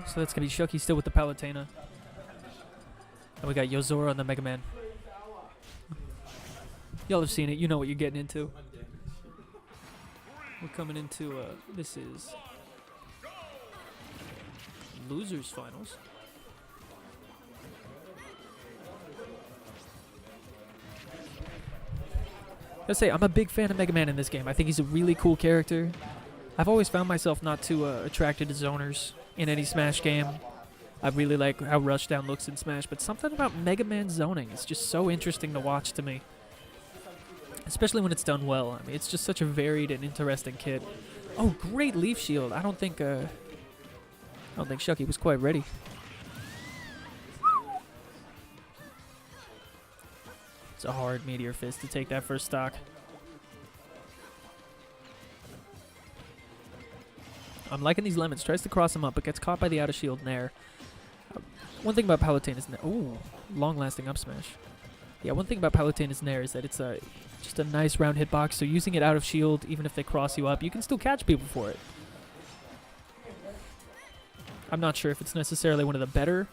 So that's going to be Shuck3y still with the Palutena. And we got Yozora on the Mega Man. Y'all have seen it. You know what you're getting into. We're coming into, this is Losers Finals. Let's say I'm a big fan of Mega Man in this game. I think he's a really cool character. I've always found myself not too attracted to zoners in any Smash game. I really like how Rushdown looks in Smash, but something about Mega Man zoning is just so interesting to watch to me. Especially when it's done well. I mean, it's just such a varied and interesting kit. Oh, great Leaf Shield. I don't think Shuck3y was quite ready. It's a hard Meteor Fist to take that first stock. I'm liking these lemons. Tries to cross him up, but gets caught by the out of shield Nair. One thing about Palutena is ooh, long-lasting up smash. Yeah, one thing about Palutena's Nair is that it's just a nice round hitbox, so using it out of shield, even if they cross you up, you can still catch people for it. I'm not sure if it's necessarily one of the better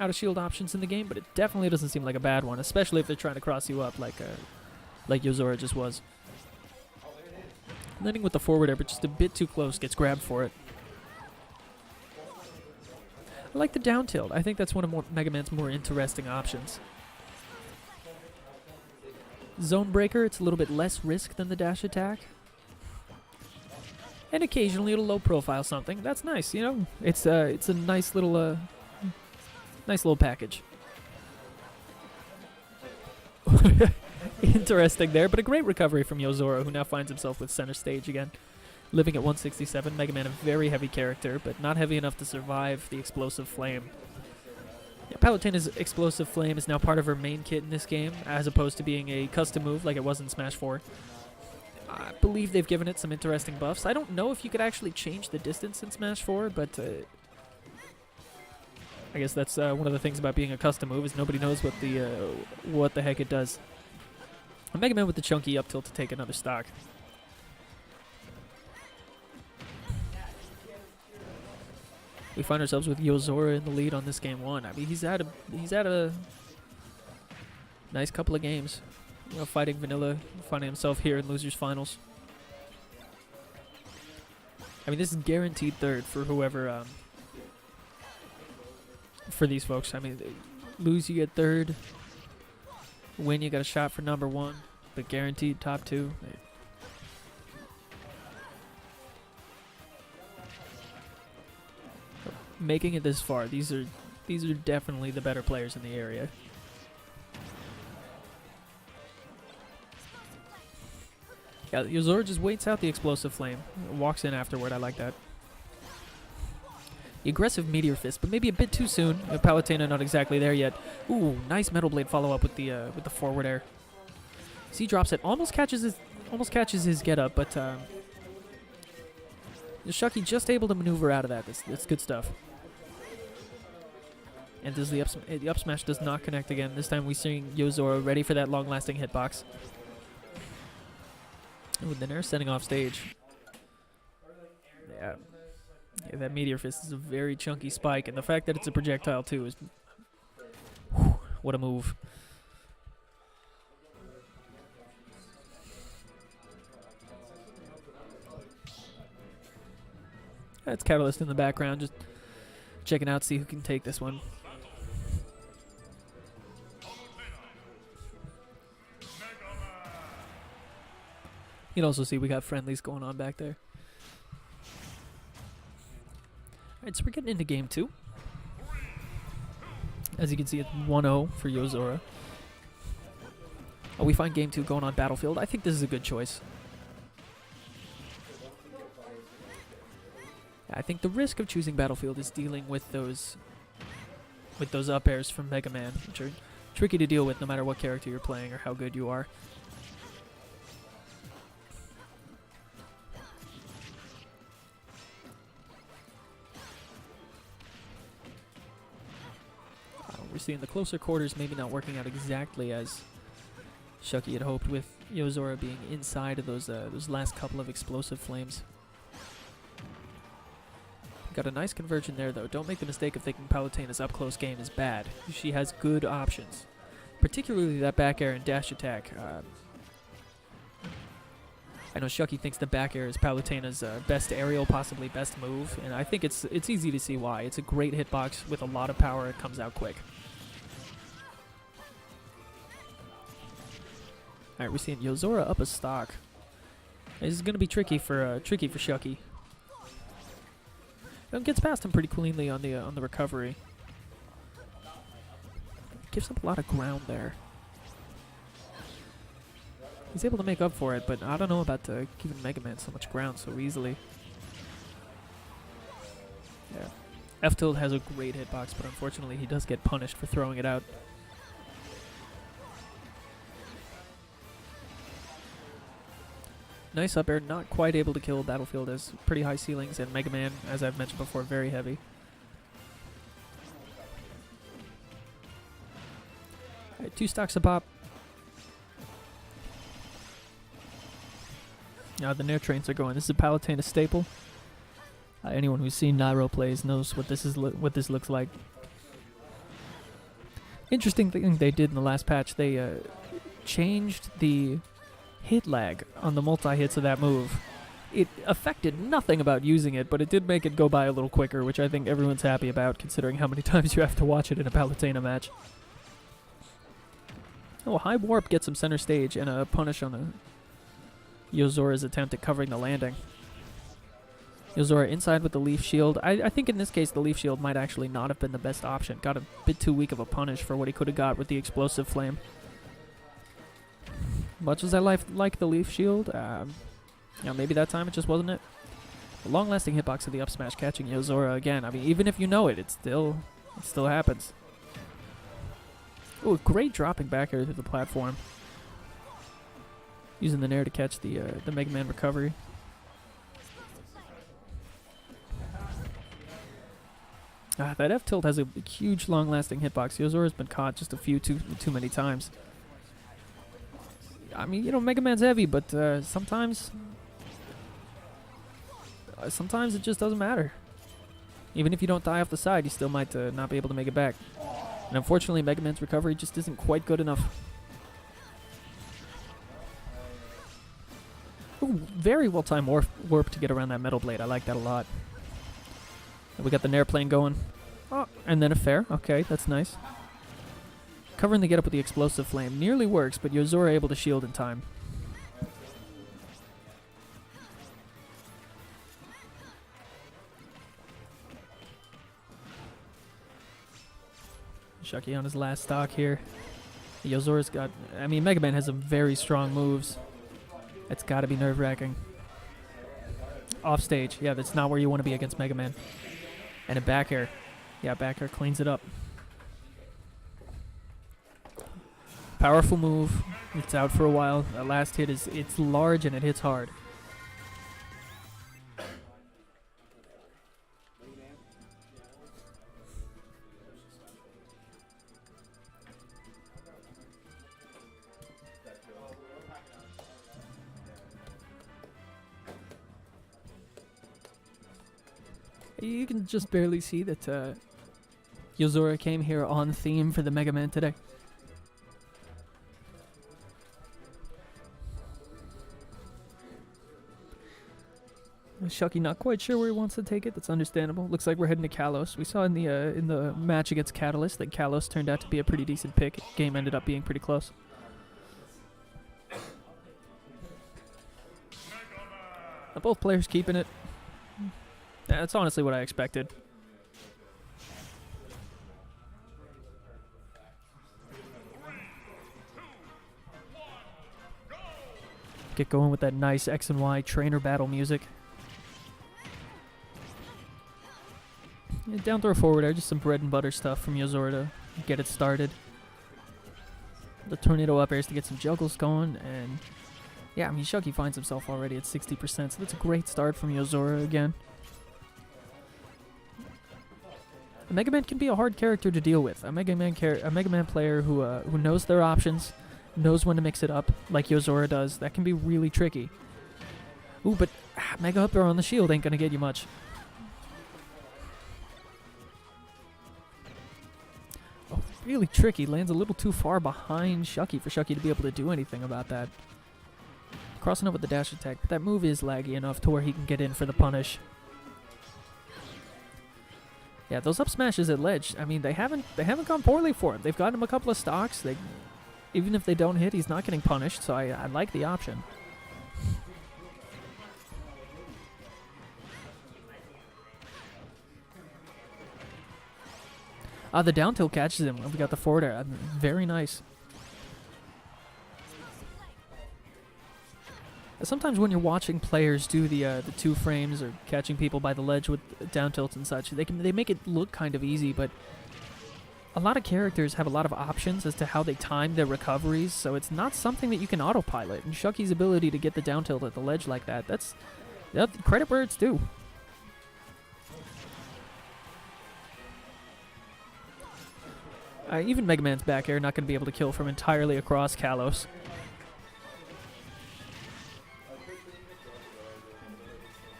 out of shield options in the game, but it definitely doesn't seem like a bad one, especially if they're trying to cross you up like Yozora just was. Landing with the forward air, but just a bit too close, gets grabbed for it. I like the down tilt. I think that's one of Mega Man's more interesting options. Zone Breaker, it's a little bit less risk than the dash attack. And occasionally it'll low profile something. That's nice, you know? It's a nice little package. Interesting there, but a great recovery from Yozora, who now finds himself with center stage again. Living at 167, Mega Man a very heavy character, but not heavy enough to survive the Explosive Flame. Yeah, Palutena's Explosive Flame is now part of her main kit in this game, as opposed to being a custom move like it was in Smash 4. I believe they've given it some interesting buffs. I don't know if you could actually change the distance in Smash 4, but I guess that's one of the things about being a custom move, is nobody knows what the heck it does. Mega Man with the chunky up tilt to take another stock. We find ourselves with Yozora in the lead on this game 1. I mean, he's had a nice couple of games, you know, fighting Vanilla, finding himself here in Losers Finals. I mean, this is guaranteed third for whoever, for these folks. I mean, lose, you get third. Win, you got a shot for number 1, but guaranteed top 2. Making it this far, these are definitely the better players in the area. Yeah, Yozora just waits out the Explosive Flame, walks in afterward. I like that. The aggressive Meteor Fist, but maybe a bit too soon. Palutena not exactly there yet. Ooh, nice Metal Blade follow up with the forward air. So he drops it, almost catches his get up, but Shuck3y just able to maneuver out of that. That's good stuff. And does the up smash does not connect again. This time we seeing Yozora ready for that long-lasting hitbox. Ooh, the Nair sending off stage. Yeah. Yeah, that Meteor Fist is a very chunky spike, and the fact that it's a projectile too is... Whew, what a move. That's Catalyst in the background, just checking out, see who can take this one. You can also see we got friendlies going on back there. Alright, so we're getting into game 2. As you can see, it's 1-0 for Yozora. Oh, we find game 2 going on Battlefield. I think this is a good choice. I think the risk of choosing Battlefield is dealing with those up airs from Mega Man, which are tricky to deal with no matter what character you're playing or how good you are. We're seeing the closer quarters maybe not working out exactly as Shuck3y had hoped, with Yozora being inside of those last couple of Explosive Flames. Got a nice conversion there, though. Don't make the mistake of thinking Palutena's up-close game is bad. She has good options, particularly that back air and dash attack. I know Shuck3y thinks the back air is Palutena's best aerial, possibly best move, and I think it's easy to see why. It's a great hitbox with a lot of power. It comes out quick. All right, we're seeing Yozora up a stock. This is going to be tricky for Shuck3y. Gets past him pretty cleanly on the recovery. Gives up a lot of ground there. He's able to make up for it, but I don't know about giving Mega Man so much ground so easily. Yeah, F-Tilt has a great hitbox, but unfortunately he does get punished for throwing it out. Nice up air, not quite able to kill. Battlefield has pretty high ceilings, and Mega Man, as I've mentioned before, very heavy. Alright, 2 stocks a pop. Now the Nair trains are going. This is a Palutena staple. Anyone who's seen Nairo plays knows what this looks like. Interesting thing they did in the last patch, they changed the hit lag on the multi-hits of that move. It affected nothing about using it, but it did make it go by a little quicker, which I think everyone's happy about, considering how many times you have to watch it in a Palutena match. Oh, high warp gets him center stage, and a punish on Yozora's attempt at covering the landing. Yozora inside with the leaf shield. I think in this case the leaf shield might actually not have been the best option. Got a bit too weak of a punish for what he could have got with the explosive flame. Much as I like the leaf shield, maybe that time it just wasn't it. The long-lasting hitbox of the up smash catching Yozora again. I mean, even if you know it, it still happens. Oh, great dropping back air through the platform. Using the Nair to catch the Mega Man recovery. That F-Tilt has a huge long-lasting hitbox. Yozora's been caught just a few too many times. I mean, Mega Man's heavy, but sometimes it just doesn't matter. Even if you don't die off the side, you still might not be able to make it back. And unfortunately, Mega Man's recovery just isn't quite good enough. Ooh, very well-timed warp to get around that Metal Blade. I like that a lot. We got the Nair plane going. Oh, and then a fair. Okay, that's nice. Covering the get-up with the explosive flame nearly works, but Yozora able to shield in time. Shuck3y on his last stock here. Yozora's got... I mean, Mega Man has some very strong moves. It's got to be nerve-wracking. Off stage. Yeah, that's not where you want to be against Mega Man. And a back air. Yeah, back air cleans it up. Powerful move. It's out for a while. The last hit it's large and it hits hard. You can just barely see that Yozora came here on theme for the Mega Man today. Shuck3y not quite sure where he wants to take it. That's understandable. Looks like we're heading to Kalos. We saw in the match against Catalyst that Kalos turned out to be a pretty decent pick. Game ended up being pretty close. Both players keeping it. That's honestly what I expected. Get going with that nice X and Y trainer battle music. Yeah, down throw forward air, just some bread and butter stuff from Yozora to get it started. The tornado up airs to get some juggles going, and yeah, I mean, Shuck3y finds himself already at 60%, so that's a great start from Yozora again. A Mega Man can be a hard character to deal with. A Mega Man player who knows their options, knows when to mix it up, like Yozora does. That can be really tricky. Ooh, but Mega Up Throw on the shield ain't gonna get you much. really tricky. Lands a little too far behind Shuck3y for Shuck3y to be able to do anything about that. Crossing up with the dash attack, but that move is laggy enough to where he can get in for the punish. Yeah, those up smashes at ledge, I mean, they haven't gone poorly for him. They've gotten him a couple of stocks. Even if they don't hit, he's not getting punished, so I like the option. The down tilt catches him. We got the forward air. Very nice. Sometimes when you're watching players do the 2 frames or catching people by the ledge with down tilts and such, they make it look kind of easy, but a lot of characters have a lot of options as to how they time their recoveries, so it's not something that you can autopilot. And Shuck3y's ability to get the down tilt at the ledge like that's credit where it's due. Even Mega Man's back air not going to be able to kill from entirely across Kalos.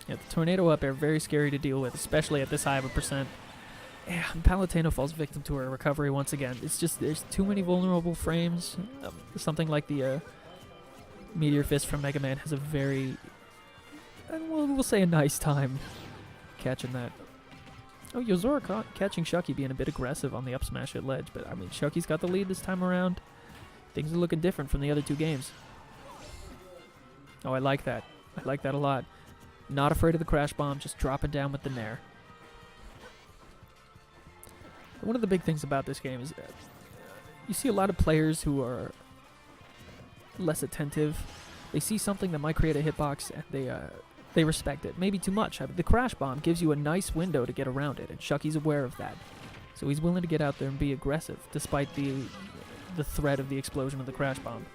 Yeah, the tornado up air, very scary to deal with, especially at this high of a percent. Yeah, Palutena falls victim to her recovery once again. It's just, there's too many vulnerable frames. Something like the Meteor Fist from Mega Man has a very, we'll say a nice time catching that. Oh, Yozora catching Shuck3y being a bit aggressive on the up smash at ledge, but I mean, Shuck3y's got the lead this time around. Things are looking different from the other 2 games. Oh, I like that. I like that a lot. Not afraid of the crash bomb, just dropping down with the nair. One of the big things about this game is you see a lot of players who are less attentive. They see something that might create a hitbox and they respect it. Maybe too much. The crash bomb gives you a nice window to get around it, and Shuck3y's aware of that. So he's willing to get out there and be aggressive, despite the threat of the explosion of the crash bomb.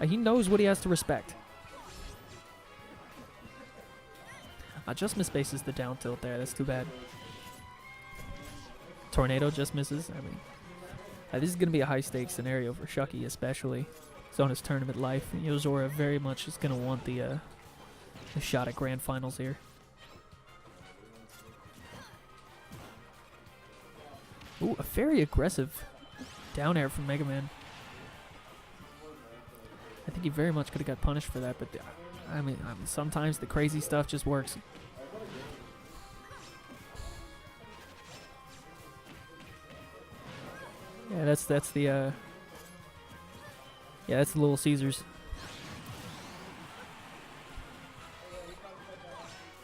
He knows what he has to respect. Just misspaces the down tilt there. That's too bad. Tornado just misses. I mean, this is going to be a high-stakes scenario for Shuck3y, especially. He's on his tournament life. Yozora very much is going to want the shot at grand finals here. Ooh, a very aggressive down air from Mega Man. I think he very much could have got punished for that, but I mean, sometimes the crazy stuff just works. Yeah, that's the yeah, that's the Little Caesars.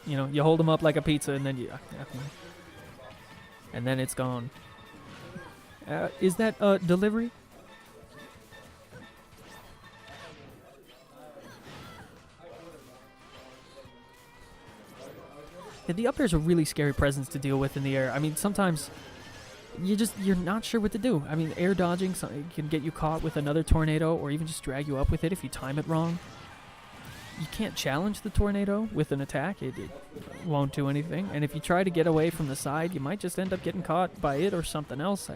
You know, you hold them up like a pizza, and then and then it's gone. Is that delivery? Yeah, the up air is a really scary presence to deal with in the air. I mean, sometimes you're not sure what to do. I mean, air dodging can get you caught with another tornado, or even just drag you up with it if you time it wrong. You can't challenge the tornado with an attack. It won't do anything. And if you try to get away from the side, you might just end up getting caught by it or something else.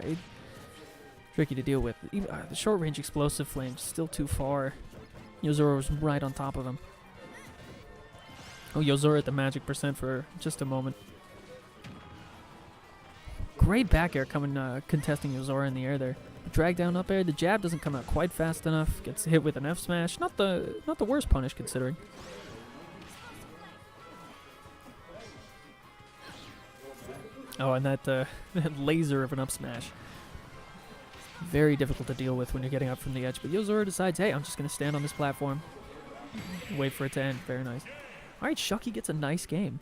Tricky to deal with. Even, the short-range explosive flame is still too far. Yozora was right on top of him. Oh, Yozora at the magic percent for just a moment. Great back air coming, contesting Yozora in the air there. Drag down up air. The jab doesn't come out quite fast enough. Gets hit with an F smash. Not the worst punish considering. Oh, and that that laser of an up smash. Very difficult to deal with when you're getting up from the edge. But Yozora decides, hey, I'm just going to stand on this platform. Wait for it to end. Very nice. All right, Shuck3y gets a nice game.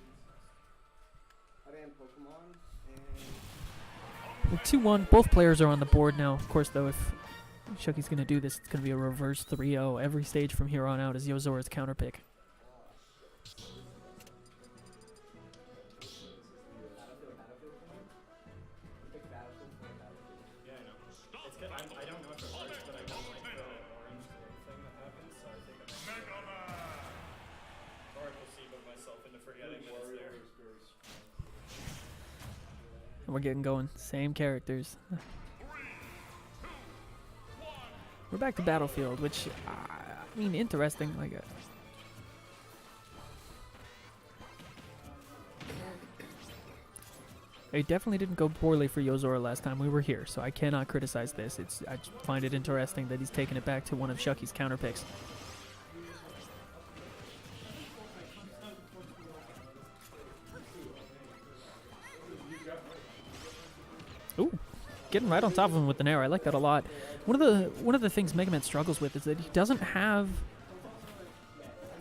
2-1. Both players are on the board now. Of course, though, if Shuck3y's going to do this, it's going to be a reverse 3-0 every stage from here on out as Yozora's counter pick. And we're getting going. Same characters. We're back to Battlefield, which, I mean, interesting. Like, It definitely didn't go poorly for Yozora last time we were here, so I cannot criticize this. I just find it interesting that he's taken it back to one of Shuck3y's counter picks. Ooh, getting right on top of him with the Nair. I like that a lot. One of the things Mega Man struggles with is that he doesn't have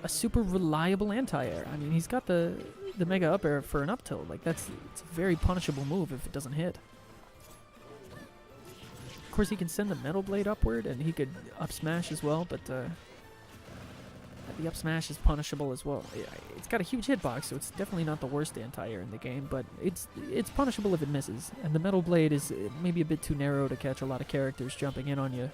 a super reliable anti-air. I mean, he's got the Mega Up Air for an up tilt. Like, it's a very punishable move if it doesn't hit. Of course, he can send the Metal Blade upward, and he could up smash as well, but the up smash is punishable as well. It's got a huge hitbox, so it's definitely not the worst anti-air in the game, but it's punishable if it misses. And the Metal Blade is maybe a bit too narrow to catch a lot of characters jumping in on you.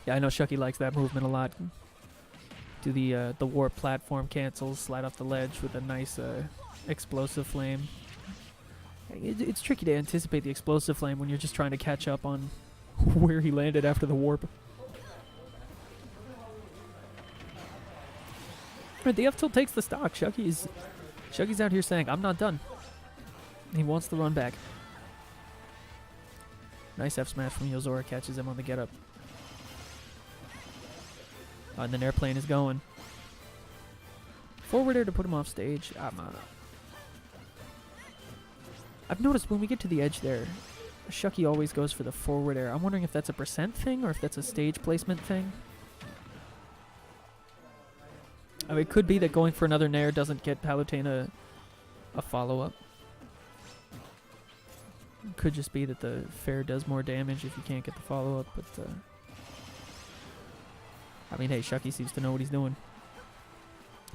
Yeah, I know Shuck3y likes that movement a lot. Do the warp platform cancels, slide off the ledge with a nice explosive flame. It's tricky to anticipate the explosive flame when you're just trying to catch up on where he landed after the warp. Right, the F tilt takes the stock. Shuck3y's out here saying, I'm not done. He wants the run back. Nice F smash from Yozora, catches him on the get up. And then airplane is going. Forward air to put him off stage. I've noticed when we get to the edge there, Shuck3y always goes for the forward air. I'm wondering if that's a percent thing or if that's a stage placement thing. I mean, it could be that going for another nair doesn't get Palutena a follow-up. It could just be that the fair does more damage if you can't get the follow-up, but I mean, hey, Shuck3y seems to know what he's doing.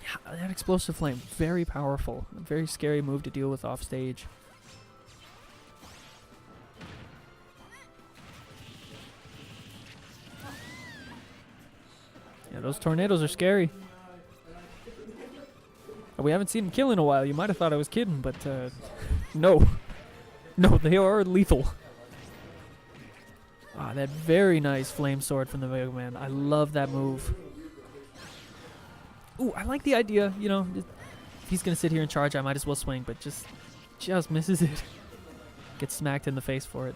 Yeah, that explosive flame, very powerful. A very scary move to deal with off stage. Yeah, those tornadoes are scary. We haven't seen him kill in a while. You might have thought I was kidding, but no. No, they are lethal. Ah, that very nice flame sword from the Mega Man. I love that move. Ooh, I like the idea, you know, if he's going to sit here and charge, I might as well swing, but just misses it. Gets smacked in the face for it.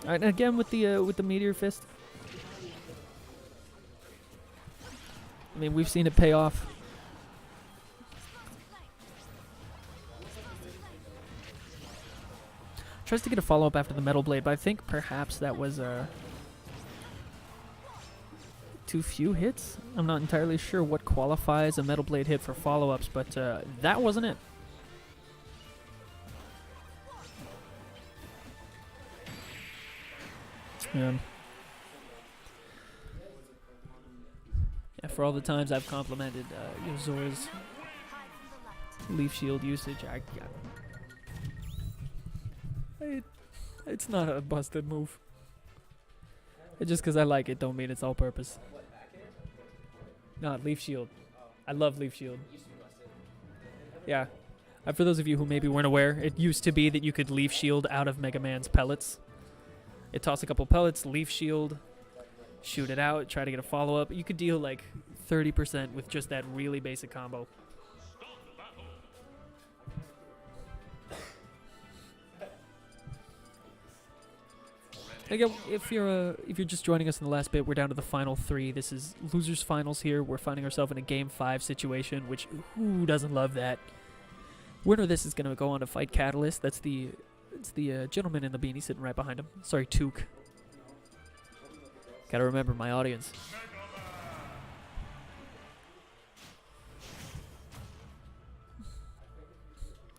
All right, and again with the Meteor Fist. I mean, we've seen it pay off. Tries to get a follow-up after the Metal Blade, but I think perhaps that was too few hits. I'm not entirely sure what qualifies a Metal Blade hit for follow-ups, but that wasn't it. Yeah, for all the times I've complimented Yozora's Leaf Shield usage, it's not a busted move. Just because I like it don't mean it's all purpose. Not Leaf Shield. I love Leaf Shield. Yeah. For those of you who maybe weren't aware, it used to be that you could Leaf Shield out of Mega Man's pellets. It toss a couple pellets, Leaf Shield, shoot it out, try to get a follow-up. You could deal like 30% with just that really basic combo. Again, if you're just joining us in the last bit, we're down to the final three. This is losers finals here. We're finding ourselves in a game 5 situation, which who doesn't love that? Winner of this is going to go on to fight Catalyst. It's the gentleman in the beanie sitting right behind him. Sorry, Took. Gotta remember my audience.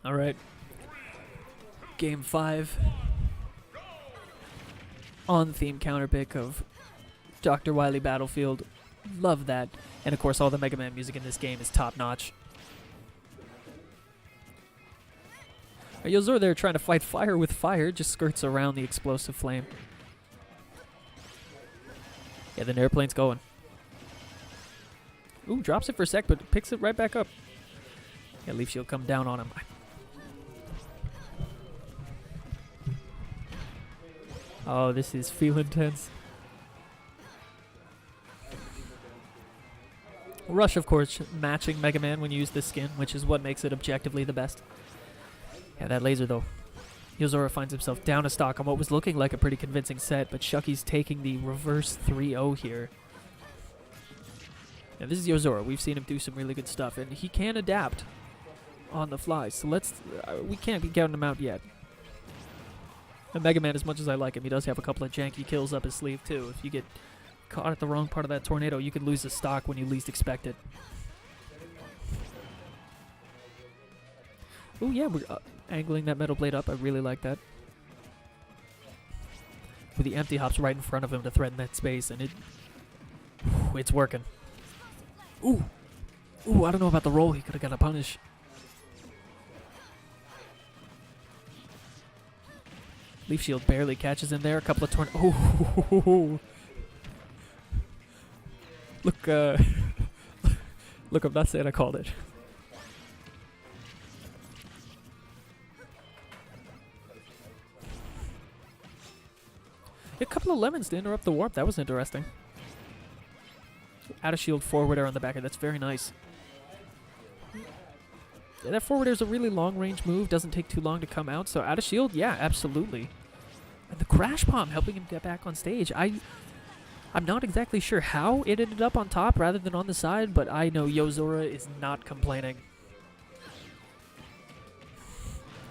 All right. Game 5. On-theme counterpick of Dr. Wily Battlefield. Love that. And of course, all the Mega Man music in this game is top-notch. Yozora there trying to fight fire with fire, just skirts around the explosive flame. Yeah, the airplane's going. Ooh, drops it for a sec, but picks it right back up. Yeah, Leaf Shield come down on him. Oh, this is feel intense. Rush, of course, matching Mega Man when you use this skin, which is what makes it objectively the best. Yeah, that laser, though. Yozora finds himself down a stock on what was looking like a pretty convincing set, but Shuck3y's taking the reverse 3-0 here. Yeah, this is Yozora. We've seen him do some really good stuff, and he can adapt on the fly, so we can't be counting him out yet. And Mega Man, as much as I like him, he does have a couple of janky kills up his sleeve, too. If you get caught at the wrong part of that tornado, you could lose the stock when you least expect it. Oh yeah, we're angling that metal blade up. I really like that. With the empty hops right in front of him to threaten that space, and it's working. Ooh, I don't know about the roll. He could have got a punish. Leaf Shield barely catches him there. A couple of Oh. Look, look, I'm not saying I called it. A couple of lemons to interrupt the warp. That was interesting. Out of shield forward air on the back end. That's very nice. Yeah, that forward air is a really long-range move. Doesn't take too long to come out. So out of shield, yeah, absolutely. And the crash bomb helping him get back on stage. I'm not exactly sure how it ended up on top rather than on the side, but I know Yozora is not complaining.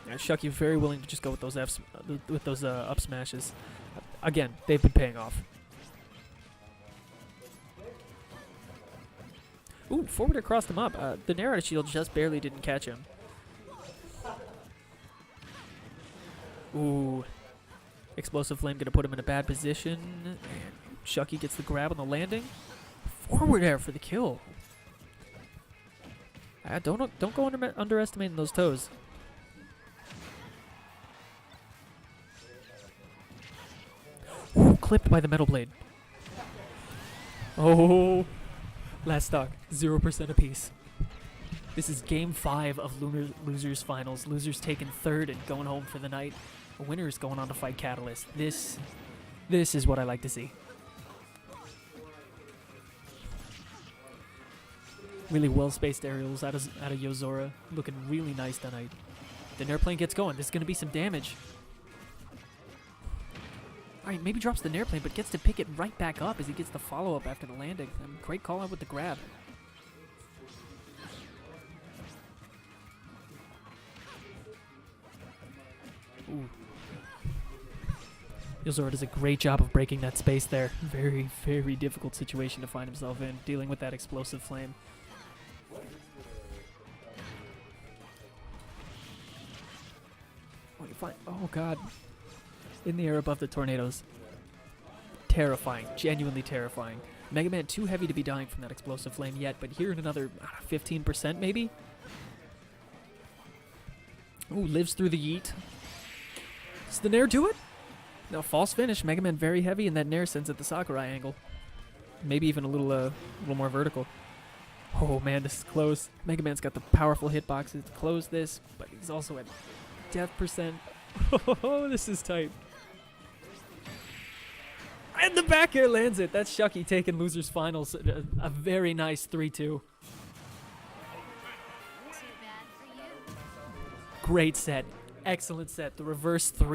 Yeah, Shuck3y very willing to just go with those up smashes. Again, they've been paying off. Ooh, forward air crossed him up. The Nair out of shield just barely didn't catch him. Ooh. Explosive Flame gonna put him in a bad position. And Shuck3y gets the grab on the landing. Forward air for the kill. Don't go underestimating those toes. Ooh, clipped by the metal blade. Oh. Last stock, 0% apiece. This is game 5 of Losers Finals. Losers taking third and going home for the night. The winner is going on to fight Catalyst. This is what I like to see. Really well-spaced aerials out of Yozora. Looking really nice tonight. The airplane gets going. There's going to be some damage. Alright, maybe drops the airplane, but gets to pick it right back up as he gets the follow-up after the landing. Great call-out with the grab. Ooh. Yozora does a great job of breaking that space there. Very, very difficult situation to find himself in, dealing with that explosive flame. Oh, God. In the air above the tornadoes. Terrifying. Genuinely terrifying. Mega Man too heavy to be dying from that explosive flame yet, but here in another 15% maybe? Ooh, lives through the yeet. Does the Nair do it? No, false finish. Mega Man very heavy, and that Nair sends at the Shuck3y angle. Maybe even a little more vertical. Oh man, this is close. Mega Man's got the powerful hitboxes to close this, but he's also at death percent. Oh, this is tight. And the back air lands it. That's Shuck3y taking Losers Finals. A very nice 3-2. Great set. Excellent set. The reverse 3.